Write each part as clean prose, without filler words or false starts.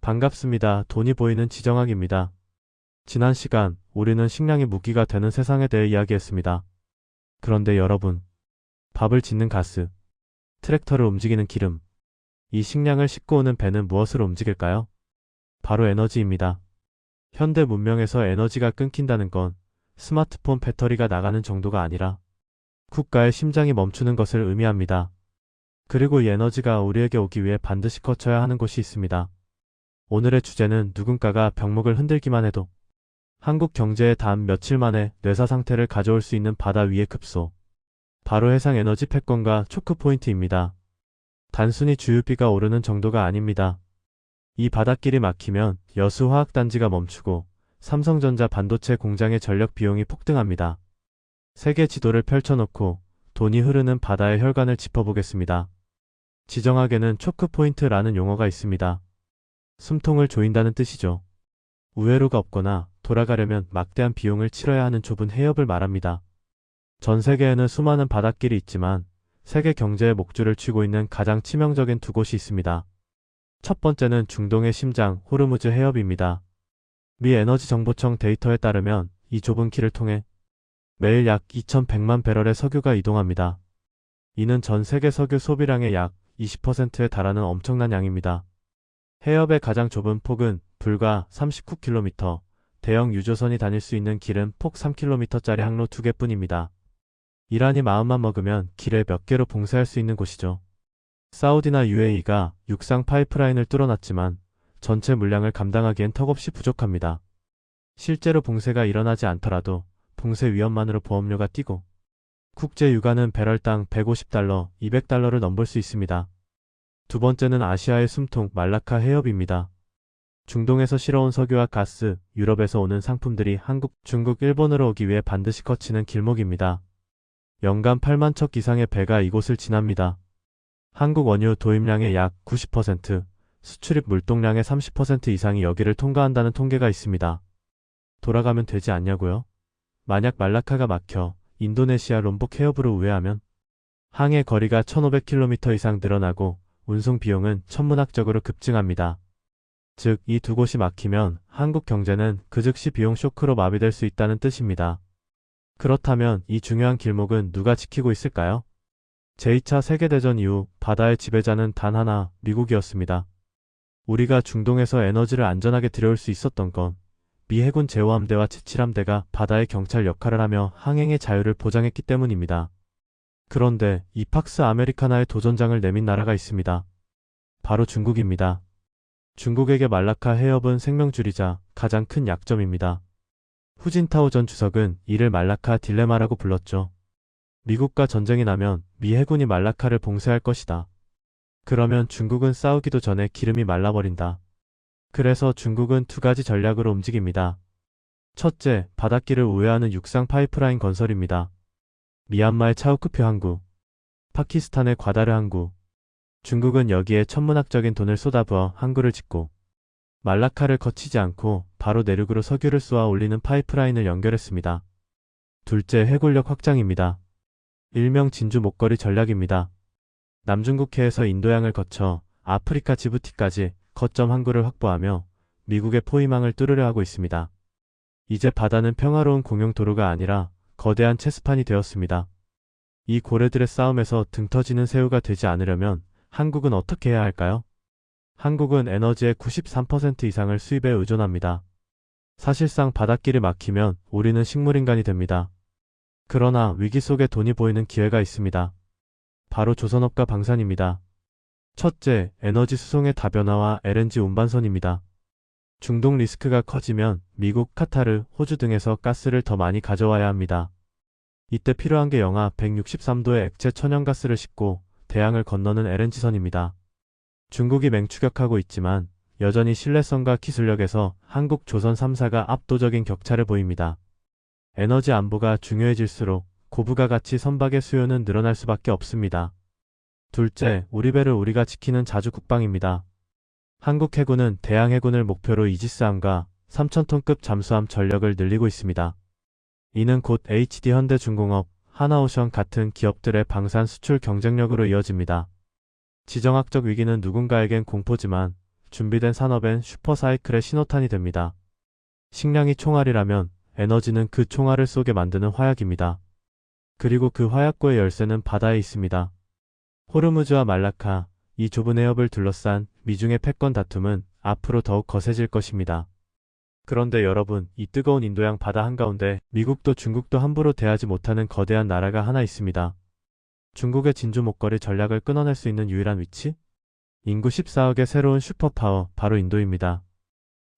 반갑습니다. 돈이 보이는 지정학입니다. 지난 시간 우리는 식량이 무기가 되는 세상에 대해 이야기했습니다. 그런데 여러분, 밥을 짓는 가스, 트랙터를 움직이는 기름, 이 식량을 싣고 오는 배는 무엇으로 움직일까요? 바로 에너지입니다. 현대 문명에서 에너지가 끊긴다는 건 스마트폰 배터리가 나가는 정도가 아니라 국가의 심장이 멈추는 것을 의미합니다. 그리고 이 에너지가 우리에게 오기 위해 반드시 거쳐야 하는 곳이 있습니다. 오늘의 주제는 누군가가 병목을 흔들기만 해도 한국 경제에 단 며칠 만에 뇌사 상태를 가져올 수 있는 바다 위의 급소. 바로 해상에너지 패권과 초크포인트입니다. 단순히 주유비가 오르는 정도가 아닙니다. 이 바닷길이 막히면 여수화학단지가 멈추고 삼성전자 반도체 공장의 전력 비용이 폭등합니다. 세계 지도를 펼쳐놓고 돈이 흐르는 바다의 혈관을 짚어보겠습니다. 지정학에는 초크포인트라는 용어가 있습니다. 숨통을 조인다는 뜻이죠. 우회로가 없거나 돌아가려면 막대한 비용을 치러야 하는 좁은 해협을 말합니다. 전 세계에는 수많은 바닷길이 있지만 세계 경제의 목줄을 쥐고 있는 가장 치명적인 두 곳이 있습니다. 첫 번째는 중동의 심장 호르무즈 해협입니다. 미 에너지정보청 데이터에 따르면 이 좁은 길을 통해 매일 약 2,100만 배럴의 석유가 이동합니다. 이는 전 세계 석유 소비량의 약 20%에 달하는 엄청난 양입니다. 해협의 가장 좁은 폭은 불과 39km, 대형 유조선이 다닐 수 있는 길은 폭 3km짜리 항로 2개뿐입니다. 이란이 마음만 먹으면 길을 몇 개로 봉쇄할 수 있는 곳이죠. 사우디나 UAE가 육상 파이프라인을 뚫어놨지만 전체 물량을 감당하기엔 턱없이 부족합니다. 실제로 봉쇄가 일어나지 않더라도 봉쇄 위험만으로 보험료가 뛰고 국제 유가는 배럴당 150달러, 200달러를 넘볼 수 있습니다. 두 번째는 아시아의 숨통 말라카 해협입니다. 중동에서 실어온 석유와 가스, 유럽에서 오는 상품들이 한국, 중국, 일본으로 오기 위해 반드시 거치는 길목입니다. 연간 8만 척 이상의 배가 이곳을 지납니다. 한국 원유 도입량의 약 90%, 수출입 물동량의 30% 이상이 여기를 통과한다는 통계가 있습니다. 돌아가면 되지 않냐고요? 만약 말라카가 막혀 인도네시아 롬복 해협으로 우회하면 항해 거리가 1,500km 이상 늘어나고 운송 비용은 천문학적으로 급증합니다. 즉, 이 두 곳이 막히면 한국 경제는 그 즉시 비용 쇼크로 마비될 수 있다는 뜻입니다. 그렇다면 이 중요한 길목은 누가 지키고 있을까요? 제2차 세계대전 이후 바다의 지배자는 단 하나, 미국이었습니다. 우리가 중동에서 에너지를 안전하게 들여올 수 있었던 건 미 해군 제호함대와 제7함대가 바다의 경찰 역할을 하며 항행의 자유를 보장했기 때문입니다. 그런데 이 팍스 아메리카나의 도전장을 내민 나라가 있습니다. 바로 중국입니다. 중국에게 말라카 해협은 생명줄이자 가장 큰 약점입니다. 후진타오 전 주석은 이를 말라카 딜레마라고 불렀죠. 미국과 전쟁이 나면 미 해군이 말라카를 봉쇄할 것이다. 그러면 중국은 싸우기도 전에 기름이 말라버린다. 그래서 중국은 두 가지 전략으로 움직입니다. 첫째, 바닷길을 우회하는 육상 파이프라인 건설입니다. 미얀마의 차우크표 항구, 파키스탄의 과다르 항구. 중국은 여기에 천문학적인 돈을 쏟아부어 항구를 짓고 말라카를 거치지 않고 바로 내륙으로 석유를 쏘아 올리는 파이프라인을 연결했습니다. 둘째, 해군력 확장입니다. 일명 진주 목걸이 전략입니다. 남중국해에서 인도양을 거쳐 아프리카 지부티까지 거점 항구를 확보하며 미국의 포위망을 뚫으려 하고 있습니다. 이제 바다는 평화로운 공용 도로가 아니라 거대한 체스판이 되었습니다. 이 고래들의 싸움에서 등 터지는 새우가 되지 않으려면 한국은 어떻게 해야 할까요? 한국은 에너지의 93% 이상을 수입에 의존합니다. 사실상 바닷길이 막히면 우리는 식물인간이 됩니다. 그러나 위기 속에 돈이 보이는 기회가 있습니다. 바로 조선업과 방산입니다. 첫째, 에너지 수송의 다변화와 LNG 운반선입니다. 중동 리스크가 커지면 미국, 카타르, 호주 등에서 가스를 더 많이 가져와야 합니다. 이때 필요한 게 영하 163도의 액체 천연가스를 싣고 대양을 건너는 LNG선입니다. 중국이 맹추격하고 있지만 여전히 신뢰성과 기술력에서 한국, 조선 3사가 압도적인 격차를 보입니다. 에너지 안보가 중요해질수록 고부가 가치 선박의 수요는 늘어날 수밖에 없습니다. 둘째, 우리 배를 우리가 지키는 자주 국방입니다. 한국 해군은 대양 해군을 목표로 이지스함과 3,000톤급 잠수함 전력을 늘리고 있습니다. 이는 곧 HD 현대중공업, 하나오션 같은 기업들의 방산 수출 경쟁력으로 이어집니다. 지정학적 위기는 누군가에겐 공포지만 준비된 산업엔 슈퍼사이클의 신호탄이 됩니다. 식량이 총알이라면 에너지는 그 총알을 쏘게 만드는 화약입니다. 그리고 그 화약고의 열쇠는 바다에 있습니다. 호르무즈와 말라카, 이 좁은 해협을 둘러싼 미중의 패권 다툼은 앞으로 더욱 거세질 것입니다. 그런데 여러분, 이 뜨거운 인도양 바다 한가운데 미국도 중국도 함부로 대하지 못하는 거대한 나라가 하나 있습니다. 중국의 진주 목걸이 전략을 끊어낼 수 있는 유일한 위치? 인구 14억의 새로운 슈퍼파워, 바로 인도입니다.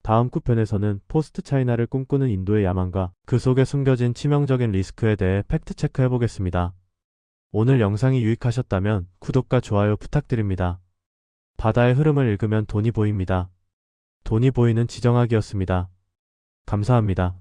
다음 쿠편에서는 포스트 차이나를 꿈꾸는 인도의 야망과 그 속에 숨겨진 치명적인 리스크에 대해 팩트체크 해보겠습니다. 오늘 영상이 유익하셨다면 구독과 좋아요 부탁드립니다. 바다의 흐름을 읽으면 돈이 보입니다. 돈이 보이는 지정학이었습니다. 감사합니다.